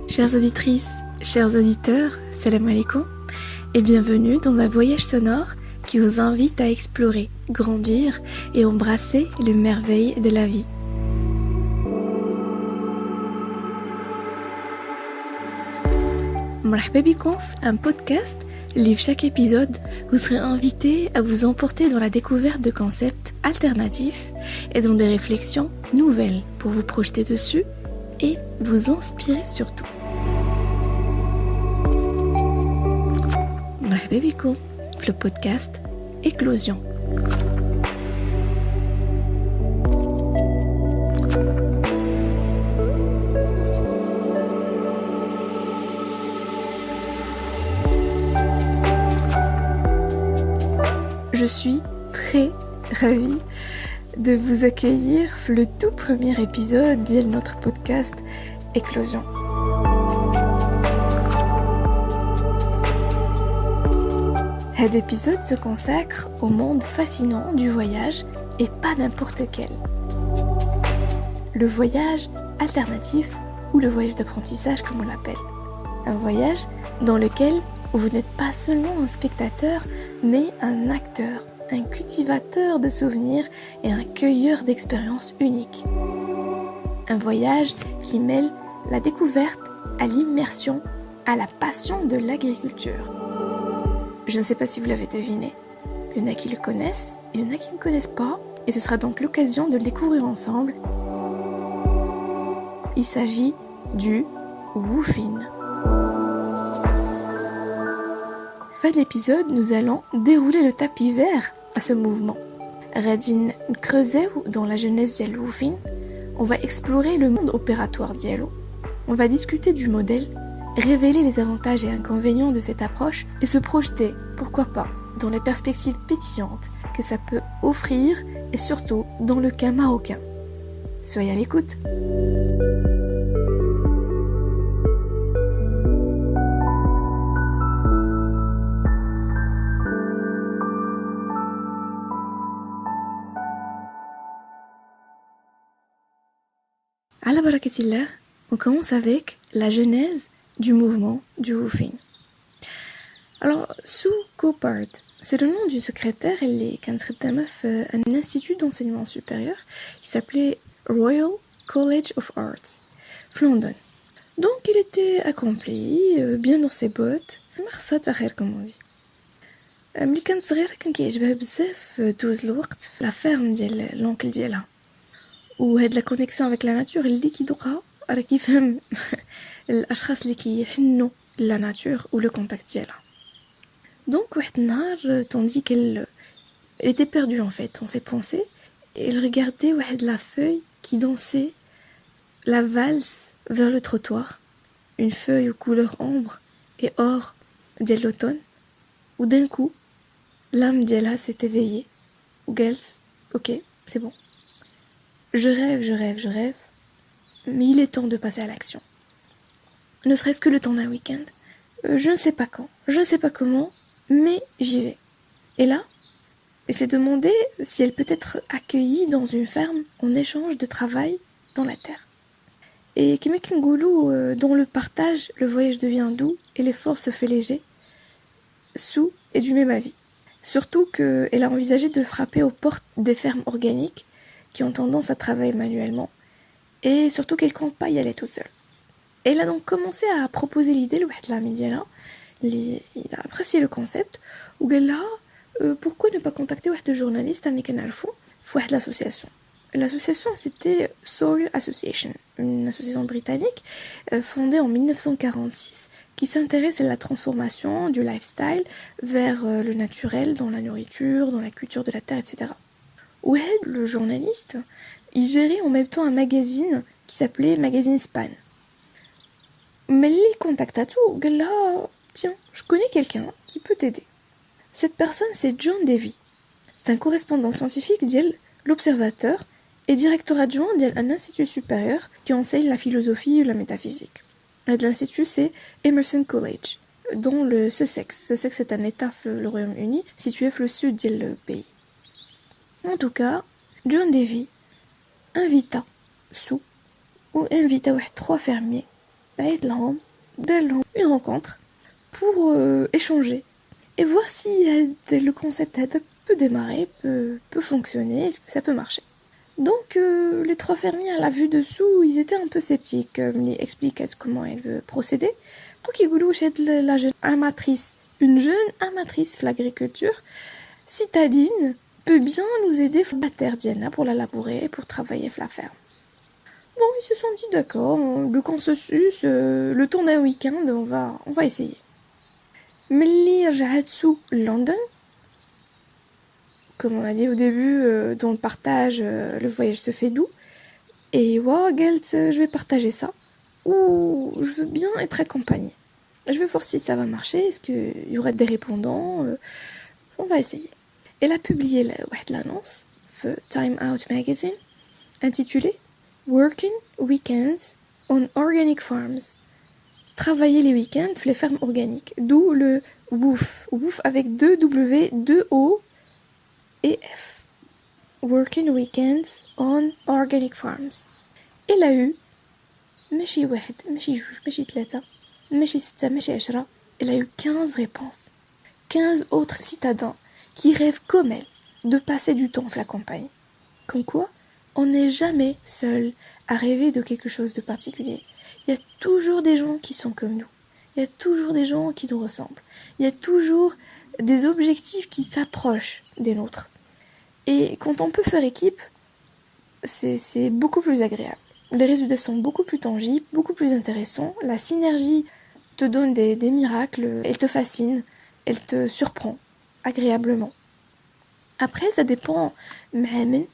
Chères auditrices, chers auditeurs, salam alaikum et bienvenue dans un voyage sonore qui vous invite à explorer, grandir et embrasser les merveilles de la vie. Marhaba bikoum, un podcast où chaque épisode vous serez invité à vous emporter dans la découverte de concepts alternatifs et dans des réflexions nouvelles pour vous projeter dessus et vous inspirer surtout. Marhaba bikoum, le podcast Éclosion. Je suis très ravie de vous accueillir pour le tout premier épisode de notre podcast Éclosion. Cet épisode se consacre au monde fascinant du voyage et pas n'importe quel. Le voyage alternatif ou le voyage d'apprentissage comme on l'appelle. Un voyage dans lequel vous n'êtes pas seulement un spectateur, mais un acteur, un cultivateur de souvenirs et un cueilleur d'expériences uniques. Un voyage qui mêle la découverte à l'immersion, à la passion de l'agriculture. Je ne sais pas si vous l'avez deviné, il y en a qui le connaissent, il y en a qui ne connaissent pas, et ce sera donc l'occasion de le découvrir ensemble. Il s'agit du woofing. Fin de l'épisode, nous allons dérouler le tapis vert à ce mouvement. Radin creuser dans la jeunesse d'Yal woofing, on va explorer le monde opératoire d'Yalo, on va discuter du modèle, révéler les avantages et inconvénients de cette approche et se projeter, pourquoi pas, dans les perspectives pétillantes que ça peut offrir et surtout dans le cas marocain. Soyez à l'écoute. Ala barakatillah, on commence avec la genèse du mouvement du woofing. Alors, Sue Coppard, c'est le nom du secrétaire et qui a un institut d'enseignement supérieur qui s'appelait Royal College of Arts, London. Donc, il était accompli, bien dans ses bottes, مرخصة خير comme on dit. ملي كانت صغيرة كان كيعجبها بزاف دوز الوقت في لا فيرم ديال لونكل ديالها. وهاد لا كونيكسيون افيك لا ناتور اللي كيدوقها راه كيفهم الاشخاص اللي كيحنوا لا ناتور و لو كونتاكت ديالها. Donc واحد النهار tandis qu'elle était perdue en fait dans ses pensées, elle regardait واحد la feuille qui dansait la valse vers le trottoir, une feuille aux couleurs ambre et or ديال l'automne. Ou d'un coup l'âme ديالها s'est éveillée و قالت OK, c'est bon. Je rêve, mais il est temps de passer à l'action. Ne serait-ce que le temps d'un week-end. Je ne sais pas quand, je ne sais pas comment, mais j'y vais. Et là, elle s'est demandé si elle peut être accueillie dans une ferme en échange de travail dans la terre. Et Kimekingoulou, dans le partage, le voyage devient doux et l'effort se fait léger. Sue est du même avis. Surtout qu'elle a envisagé de frapper aux portes des fermes organiques qui ont tendance à travailler manuellement, et surtout qu'elle compte pas y aller toute seule. Elle a donc commencé à proposer l'idée لواحد l'ami ديالها اللي il a apprécié le concept وقال لها pourquoi ne pas contacter واحد journaliste اللي كنعرفو في واحد l'association. L'association c'était Soil Association, une association britannique fondée en 1946 qui s'intéresse à la transformation du lifestyle vers le naturel dans la nourriture, dans la culture de la terre, etc. Oued, le journaliste, il gérait en même temps un magazine qui s'appelait Magazine Span. Mais il contacta tout, il a tiens, je connais quelqu'un qui peut t'aider. Cette personne, c'est John Davy. C'est un correspondant scientifique de l'Observateur et directeur adjoint d'un institut supérieur qui enseigne la philosophie et la métaphysique. Et l'institut, c'est Emerson College, dans le Sussex. Sussex, c'est un état le Royaume-Uni, situé au sud du pays. En tout cas, John Davy invita Sue ou invita 3 fermiers une rencontre pour échanger et voir si le concept peut démarrer, peut fonctionner, est-ce que ça peut marcher. Donc les trois fermiers à la vue dessous, ils étaient un peu sceptiques, ils expliquaient comment elle veut procéder. Donc ils voulaient chez la jeune amatrice, une jeune amatrice de l'agriculture citadine peut bien nous aider la terre Diana pour la labourer, pour travailler la ferme. Bon, ils se sont dit d'accord, le consensus, le temps d'un week-end, on va essayer. ملي رجعت سو لندن, comme on a dit au début, dans le partage, le voyage se fait doux. Et ouais, قالت, je vais partager ça. Ou je veux bien être accompagnée. Je veux voir si ça va marcher, est-ce qu'il y aurait des répondants, on va essayer. Elle a publié l'annonce في Time Out Magazine intitulée Working Weekends on Organic Farms. Travailler les week-ends les fermes organiques. D'où le WOOF. WOOF avec 2 W, 2 O et F. Working Weekends on Organic Farms. Elle a eu ماشي واحد, ماشي جوج, ماشي ثلاثة, ماشي ستة, ماشي 10. Elle a eu 15 réponses. 15 autres citadins qui rêvent comme elle de passer du temps à la campagne. Comme quoi, on n'est jamais seul à rêver de quelque chose de particulier. Il y a toujours des gens qui sont comme nous. Il y a toujours des gens qui nous ressemblent. Il y a toujours des objectifs qui s'approchent des nôtres. Et quand on peut faire équipe, c'est beaucoup plus agréable. Les résultats sont beaucoup plus tangibles, beaucoup plus intéressants. La synergie te donne des miracles. Elle te fascine, elle te surprend agréablement. Après, ça dépend مهمن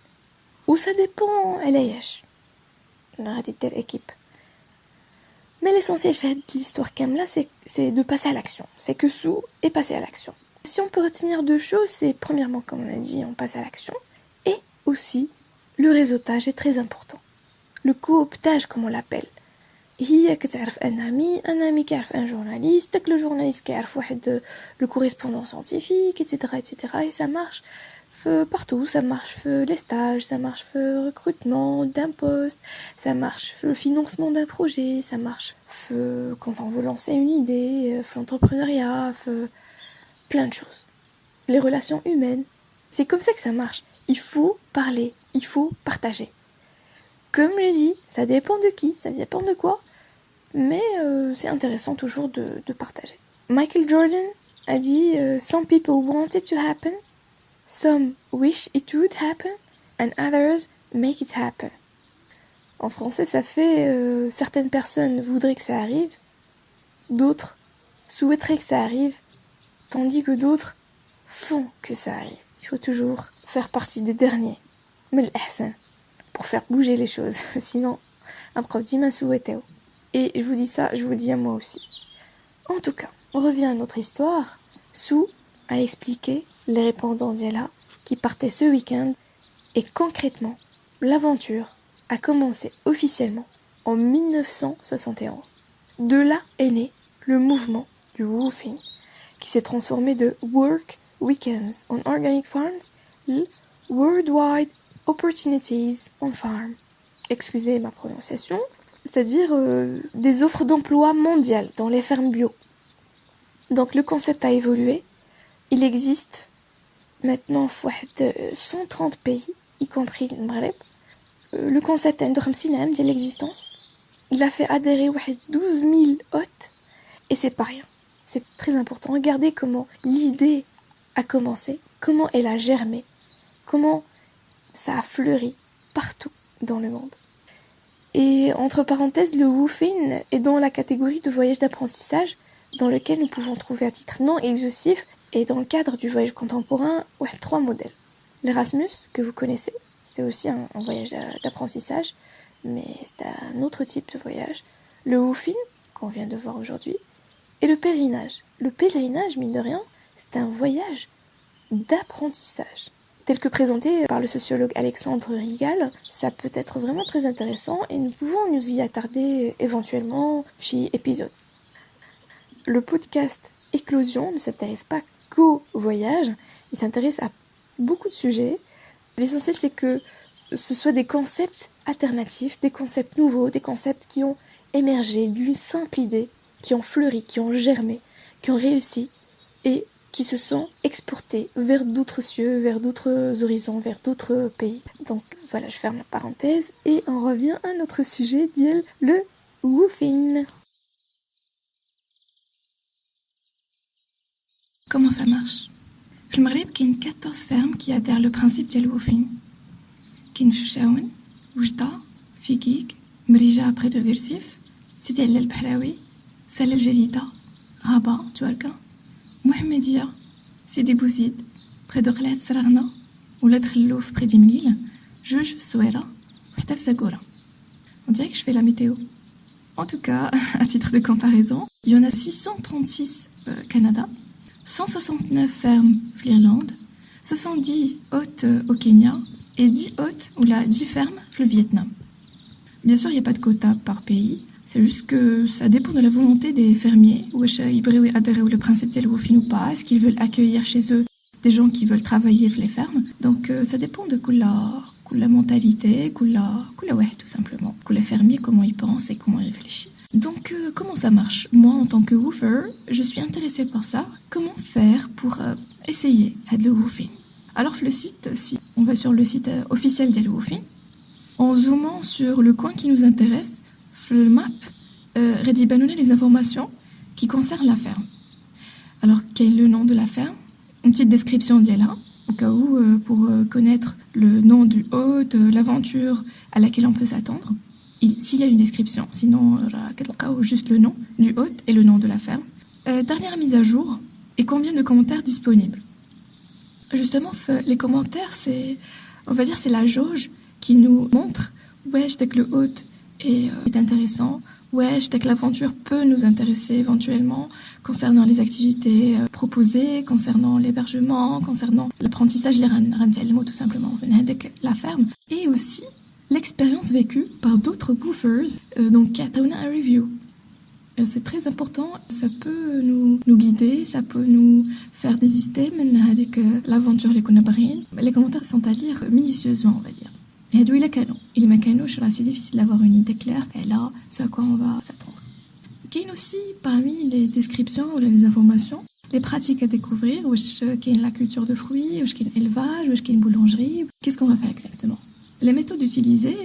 ou ça dépend علاش غادي دير équipe. Mais l'essentiel fait de l'histoire Kamla, c'est de passer à l'action. C'est que Sue est passé à l'action. Si on peut retenir deux choses, c'est premièrement, comme on a dit, on passe à l'action. Et aussi, le réseautage est très important. Le cooptage, comme on l'appelle. هي كتعرف un ami كيعرف un journaliste, le journaliste كيعرف واحد le correspondant scientifique, etc., etc. Et ça marche partout, ça marche les stages, ça marche le recrutement d'un poste, ça marche le financement d'un projet, ça marche quand on veut lancer une idée, l'entrepreneuriat, plein de choses. Les relations humaines, c'est comme ça que ça marche. Il faut parler, il faut partager. Comme je l'ai dit, ça dépend de qui, ça dépend de quoi, mais c'est intéressant toujours de partager. Michael Jordan a dit Some people want it to happen, some wish it would happen, and others make it happen. En français, ça fait certaines personnes voudraient que ça arrive, d'autres souhaiteraient que ça arrive, tandis que d'autres font que ça arrive. Il faut toujours faire partie des derniers. Mais l'ahsan, pour faire bouger les choses. Sinon, un prof dit m'a souhaité. Et je vous dis ça, je vous le dis à moi aussi. En tout cas, on revient à notre histoire. Sue a expliqué les répondants d'Yala qui partaient ce week-end et concrètement, l'aventure a commencé officiellement en 1971. De là est né le mouvement du woofing qui s'est transformé de Work Weekends on Organic Farms, Worldwide Opportunities on Farm. Excusez ma prononciation, c'est-à-dire des offres d'emploi mondiales dans les fermes bio. Donc le concept a évolué. Il existe maintenant 130 pays, y compris le Maghreb. Le concept a 50 ans de l'existence. Il a fait adhérer 12 000 hôtes et c'est pas rien. C'est très important. Regardez comment l'idée a commencé, comment elle a germé, comment ça a fleuri partout dans le monde. Et entre parenthèses, le woofing est dans la catégorie de voyage d'apprentissage dans lequel nous pouvons trouver à titre non exhaustif et dans le cadre du voyage contemporain 3 modèles. L'Erasmus, que vous connaissez, c'est aussi un voyage d'apprentissage, mais c'est un autre type de voyage. Le woofing, qu'on vient de voir aujourd'hui, et le pèlerinage. Le pèlerinage, mine de rien, c'est un voyage d'apprentissage. Tel que présenté par le sociologue Alexandre Rigal, ça peut être vraiment très intéressant et nous pouvons nous y attarder éventuellement chez épisode. Le podcast Éclosion ne s'intéresse pas qu'au voyage, il s'intéresse à beaucoup de sujets. L'essentiel, c'est que ce soit des concepts alternatifs, des concepts nouveaux, des concepts qui ont émergé d'une simple idée, qui ont fleuri, qui ont germé, qui ont réussi et qui se sont exportés vers d'autres cieux, vers d'autres horizons, vers d'autres pays. Donc voilà, je ferme la parenthèse et on revient à notre sujet, le woofing. Comment ça marche? في المغرب كاين 14 fermes qui adhèrent le principe ديال الووفين. كاين في شاون، وجدة، فيكيك، مريجة près de غرسيف، سيدي علي البحراوي، سالة الجديدة، غابة، تواركة، محمدية، سيدي بوزيد près de قلعة سراغنة، ولاد خلوف près d'Imlil، جوج في الصويرة، وحتى في زاكورة. On dirait que je fais la météo. En tout cas, à titre de comparaison, il y en a 636 au Canada, 169 fermes en Irlande, 70 hôtes au Kenya et 10 hôtes ou 10 fermes au Vietnam. Bien sûr, il n'y a pas de quota par pays, c'est juste que ça dépend de la volonté des fermiers. Ils veulent adhérer au principe de l'woofing ou pas, est-ce qu'ils veulent accueillir chez eux des gens qui veulent travailler sur les fermes. Donc ça dépend de la mentalité, tout simplement. Les fermiers, comment ils pensent et comment ils réfléchissent. Donc comment ça marche? Moi, en tant que woofer, je suis intéressée par ça. Comment faire pour essayer le woofing? Alors le site, si on va sur le site officiel de l'woofing, en zoomant sur le coin qui nous intéresse, le map, Reddy va nous donner les informations qui concernent la ferme. Alors quel est le nom de la ferme? Une petite description d'elle, au cas où, pour connaître le nom du hôte, l'aventure à laquelle on peut s'attendre. S'il y a une description, sinon juste le nom du hôte et le nom de la ferme. Dernière mise à jour et combien de commentaires disponibles. Justement, les commentaires, c'est la jauge qui nous montre que le hôte est intéressant, que l'aventure peut nous intéresser éventuellement concernant les activités proposées, concernant l'hébergement, concernant l'apprentissage, tout simplement, la ferme, et aussi l'expérience vécue par d'autres woofers, donc qui a un review. C'est très important, ça peut nous guider, ça peut nous faire désister, mais l'aventure les commentaires sont à lire minutieusement, on va dire. Et il est assez difficile d'avoir une idée claire, et là, c'est à quoi on va s'attendre. Il y a aussi, parmi les descriptions ou les informations, les pratiques à découvrir, la culture de fruits, l'élevage, une boulangerie, qu'est-ce qu'on va faire exactement. Les méthodes utilisées,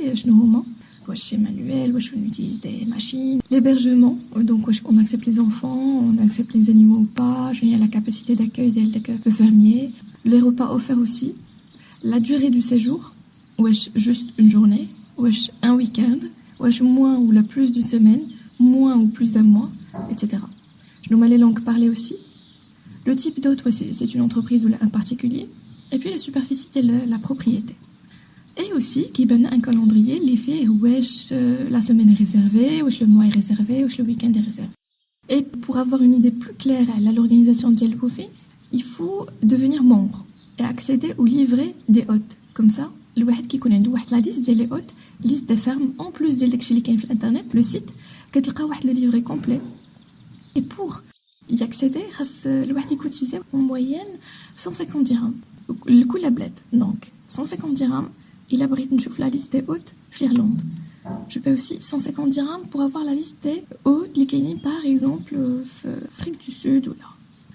chez manuel, on utilise des machines. L'hébergement, donc on accepte les enfants, on accepte les animaux ou pas, il y a la capacité d'accueil le fermier. Les repas offerts aussi. La durée du séjour, juste une journée, un week-end, moins ou plus d'une semaine, moins ou plus d'un mois, etc. Je nomme les langues parlées aussi. Le type d'hôte, c'est une entreprise ou un particulier. Et puis la superficie de la propriété. Et aussi, qui donne un calendrier, les faits, la semaine est réservée, le mois est réservé, le week-end est réservé. Et pour avoir une idée plus claire à l'organisation de l'woofing, il faut devenir membre et accéder au livret des hôtes. Comme ça, le واحد qui connaît la liste des hôtes, liste des fermes, en plus de ce qui est sur internet, le site, le livret complet. Et pour y accéder, le واحد cotisait en moyenne 150 dirhams. Le coût de la bled, donc 150 dirhams. Il abrite la liste des hôtes l'Irlande. Je paie aussi 150 dirhams pour avoir la liste des hôtes, les Kenyans, par exemple, Afrique du Sud ou là.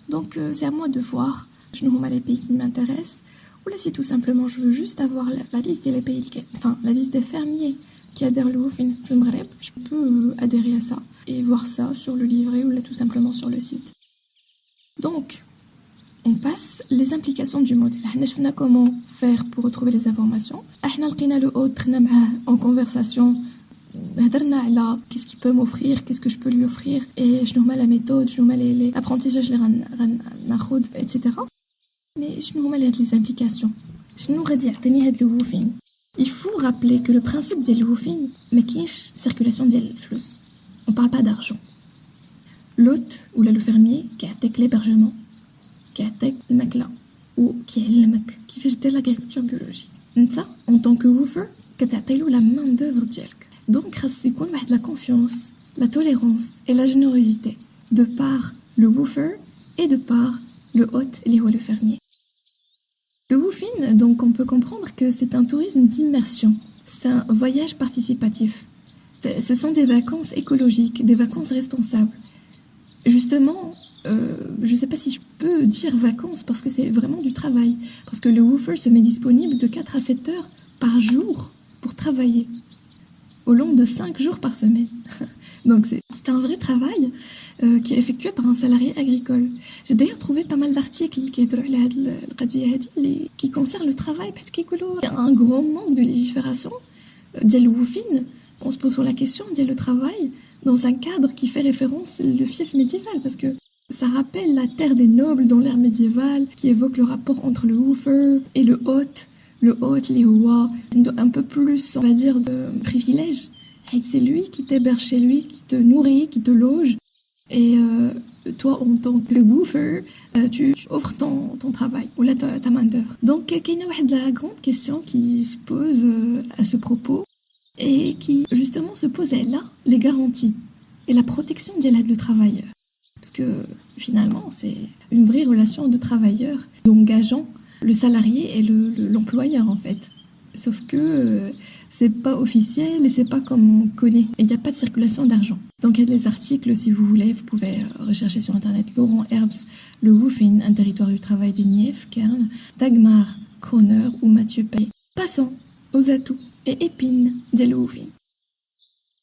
Donc c'est à moi de voir. Je ne les pays qui m'intéressent. Ou là, si tout simplement je veux juste avoir la liste des pays, la liste des fermiers qui adhèrent au woofing في المغرب, je peux adhérer à ça et voir ça sur le livret ou là tout simplement sur le site. Donc, on passe les implications du modèle. On a comment faire pour retrouver les informations. On a le hôte en conversation. Qu'est-ce qu'il peut m'offrir, qu'est-ce que je peux lui offrir, et je nomme la méthode, je nomme l'apprentissage, etc. Mais je nomme les implications. Je nous redis le woofing. Il faut rappeler que le principe du woofing, mais qu'il y a une circulation de flux. On ne parle pas d'argent. L'hôte ou le fermier qui a l'hébergement, qui attaque le mec là ou qui est le mec qui fait de l'agriculture biologique. Ça, en tant que woofer, tu as la main d'œuvre dialk. Donc, c'est la confiance, la tolérance et la générosité de par le woofer et de par le hôte et le fermier. Le woofing, donc, on peut comprendre que c'est un tourisme d'immersion. C'est un voyage participatif. Ce sont des vacances écologiques, des vacances responsables. Justement, je ne sais pas si je peux dire vacances parce que c'est vraiment du travail. Parce que le woofer se met disponible de 4 à 7 heures par jour pour travailler, au long de 5 jours par semaine. Donc c'est un vrai travail qui est effectué par un salarié agricole. J'ai d'ailleurs trouvé pas mal d'articles qui concernent le travail parce qu'il y a un grand manque de légifération ديال الوفين. On se pose sur la question de le travail dans un cadre qui fait référence au fief médiéval parce que ça rappelle la terre des nobles dans l'ère médiévale qui évoque le rapport entre le woofer et le hôte. Le hôte, les rois, un peu plus, on va dire, de privilèges. C'est lui qui t'héberge chez lui, qui te nourrit, qui te loge. Et toi, en tant que woofer, tu offres ton travail ou là, ta main-d'œuvre. Donc, il y a une grande question qui se pose à ce propos et qui, justement, se pose là, les garanties et la protection du travailleur. Parce que, finalement, c'est une vraie relation de travailleur, d'engageant le salarié et l'employeur, en fait. Sauf que c'est pas officiel et c'est pas comme on connaît. Et il n'y a pas de circulation d'argent. Donc il y a des articles, si vous voulez, vous pouvez rechercher sur Internet Laurent Herbst, Le Woofing, un territoire du travail des Nièvres, Kern, Dagmar Kroner ou Mathieu Pay. Passons aux atouts et épines du woofing.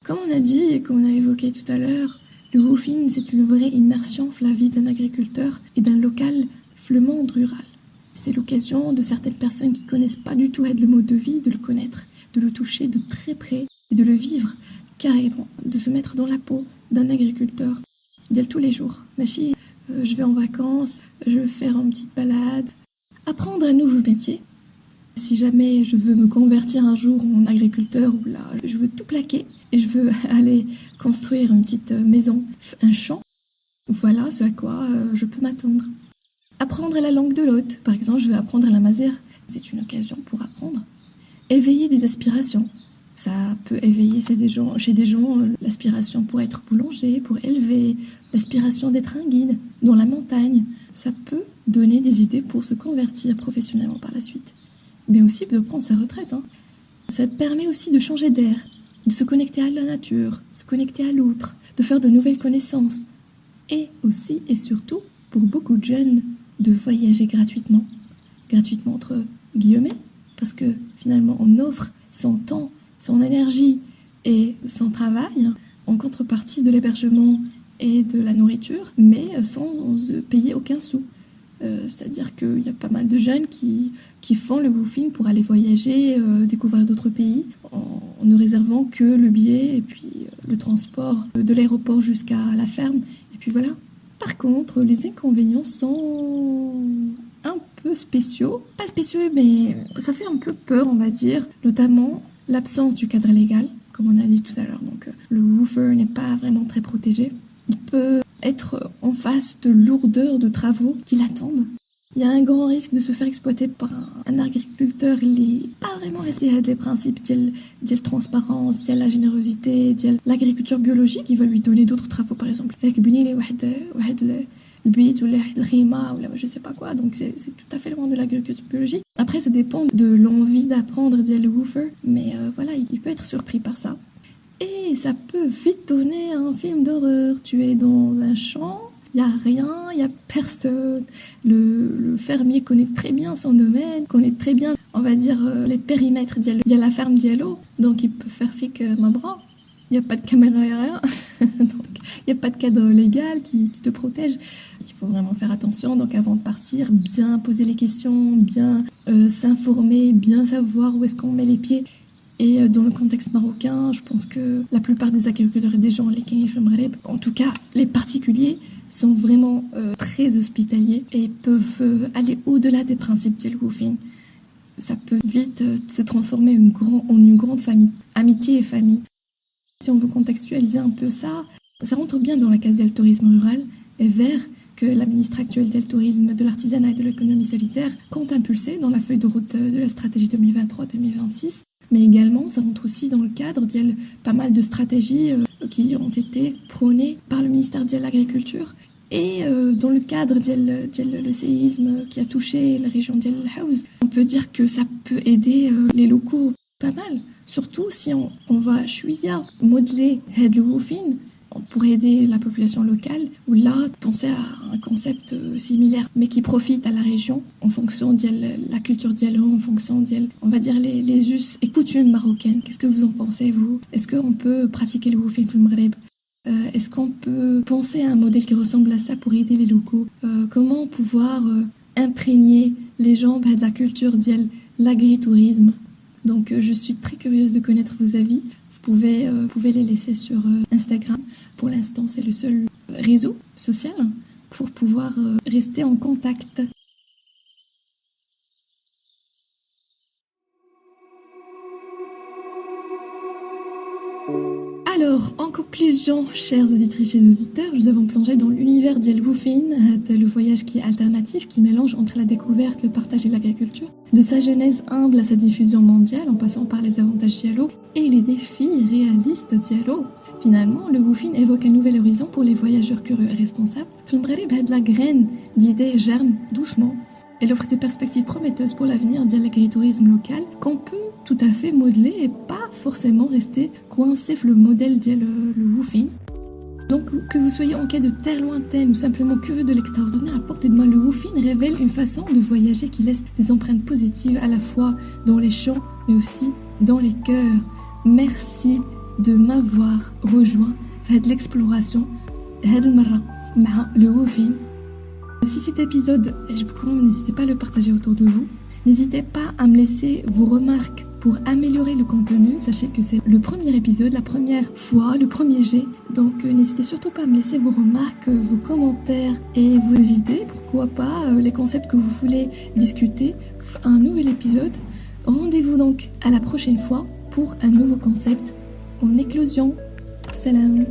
Comme on a dit et comme on a évoqué tout à l'heure, le woofing, c'est une vraie immersion dans la vie d'un agriculteur et d'un local dans le monde rural. C'est l'occasion de certaines personnes qui ne connaissent pas du tout le mode de vie, de le connaître, de le toucher de très près et de le vivre carrément, de se mettre dans la peau d'un agriculteur dès tous les jours. Machi, je vais en vacances, je vais faire une petite balade, apprendre un nouveau métier. Si jamais je veux me convertir un jour en agriculteur ou là, je veux tout plaquer et je veux aller construire une petite maison, un champ, voilà ce à quoi je peux m'attendre. Apprendre la langue de l'hôte, par exemple, je vais apprendre la mazère. C'est une occasion pour apprendre. Éveiller des aspirations. Ça peut éveiller chez des gens l'aspiration pour être boulanger, pour élever, l'aspiration d'être un guide dans la montagne. Ça peut donner des idées pour se convertir professionnellement par la suite. Mais aussi de prendre sa retraite. Ça permet aussi de changer d'air, de se connecter à la nature, se connecter à l'autre, de faire de nouvelles connaissances. Et aussi et surtout, pour beaucoup de jeunes, de voyager gratuitement entre guillemets, parce que finalement on offre son temps, son énergie et son travail en contrepartie de l'hébergement et de la nourriture, mais sans payer aucun sou. C'est-à-dire qu'il y a pas mal de jeunes qui font le woofing pour aller voyager, découvrir d'autres pays, en ne réservant que le billet et puis le transport de l'aéroport jusqu'à la ferme, et puis voilà. Par contre, les inconvénients sont un peu spéciaux. Pas spéciaux, mais ça fait un peu peur, on va dire. Notamment l'absence du cadre légal, comme on a dit tout à l'heure. Donc, le woofer n'est pas vraiment très protégé. Il peut être en face de lourdeurs de travaux qui l'attendent. Il y a un grand risque de se faire exploiter par un agriculteur. Il n'est pas vraiment resté à des principes de la transparence, de la générosité, de l'agriculture biologique. Il va lui donner d'autres travaux, par exemple. Je sais pas quoi, donc c'est tout à fait loin de l'agriculture biologique. Après, ça dépend de l'envie d'apprendre le woofer, mais voilà, il peut être surpris par ça. Et ça peut vite donner un film d'horreur. Tu es dans un champ, il n'y a rien, il n'y a personne. Le fermier connaît très bien son domaine, connaît très bien, on va dire, les périmètres de la ferme d'Yellow. Donc, il peut faire fic ma bras. Il n'y a pas de caméra et rien. Donc, il n'y a pas de cadre légal qui te protège. Il faut vraiment faire attention. Donc, avant de partir, bien poser les questions, bien s'informer, bien savoir où est-ce qu'on met les pieds. Et dans le contexte marocain, je pense que la plupart des agriculteurs et des gens, en tout cas les particuliers, sont vraiment très hospitaliers et peuvent aller au-delà des principes du woofing. Ça peut vite se transformer en une grande famille, amitié et famille. Si on veut contextualiser un peu ça rentre bien dans la case du tourisme rural et vers que la ministre actuelle du tourisme, de l'artisanat et de l'économie solidaire compte impulser dans la feuille de route de la stratégie 2023-2026. Mais également, ça rentre aussi dans le cadre de pas mal de stratégies qui ont été prônées par le ministère de l'Agriculture. Et dans le cadre le séisme qui a touché la région de Haouz, on peut dire que ça peut aider les locaux pas mal Surtout si on va chouïa modeler هاد الوفين pour aider la population locale, ou là, penser à un concept similaire, mais qui profite à la région en fonction de la culture dialogue, en fonction de, on va dire, les us et coutumes marocaines. Qu'est-ce que vous en pensez, vous? Est-ce qu'on peut pratiquer le woufin في المغرب? Est-ce qu'on peut penser à un modèle qui ressemble à ça pour aider les locaux? Comment pouvoir imprégner les gens de la culture de l'agritourisme? Donc, je suis très curieuse de connaître vos avis. Vous pouvez les laisser sur Instagram. Pour l'instant, c'est le seul réseau social pour pouvoir rester en contact. Alors, en conclusion, chères auditrices et auditeurs, nous avons plongé dans l'univers d'El Woufin, le voyage qui est alternatif, qui mélange entre la découverte, le partage et l'agriculture, de sa genèse humble à sa diffusion mondiale, en passant par les avantages Diallo et les défis réalistes Diallo. Finalement, le Woufin évoque un nouvel horizon pour les voyageurs curieux et responsables. La graine d'idées germe doucement. Elle offre des perspectives prometteuses pour l'avenir de l'agritourisme local qu'on peut tout à fait modeler et pas forcément rester coincé sur le modèle de le woofing. Donc que vous soyez en quête de terre lointaine ou simplement curieux de l'extraordinaire, à portée de main, le woofing révèle une façon de voyager qui laisse des empreintes positives à la fois dans les champs mais aussi dans les cœurs. Merci de m'avoir rejoint vers l'exploration le woofing. Si cet épisode est bon, n'hésitez pas à le partager autour de vous. N'hésitez pas à me laisser vos remarques pour améliorer le contenu. Sachez que c'est le premier épisode, la première fois, le premier jet. Donc n'hésitez surtout pas à me laisser vos remarques, vos commentaires et vos idées. Pourquoi pas les concepts que vous voulez discuter. Un nouvel épisode. Rendez-vous donc à la prochaine fois pour un nouveau concept en éclosion. Salam.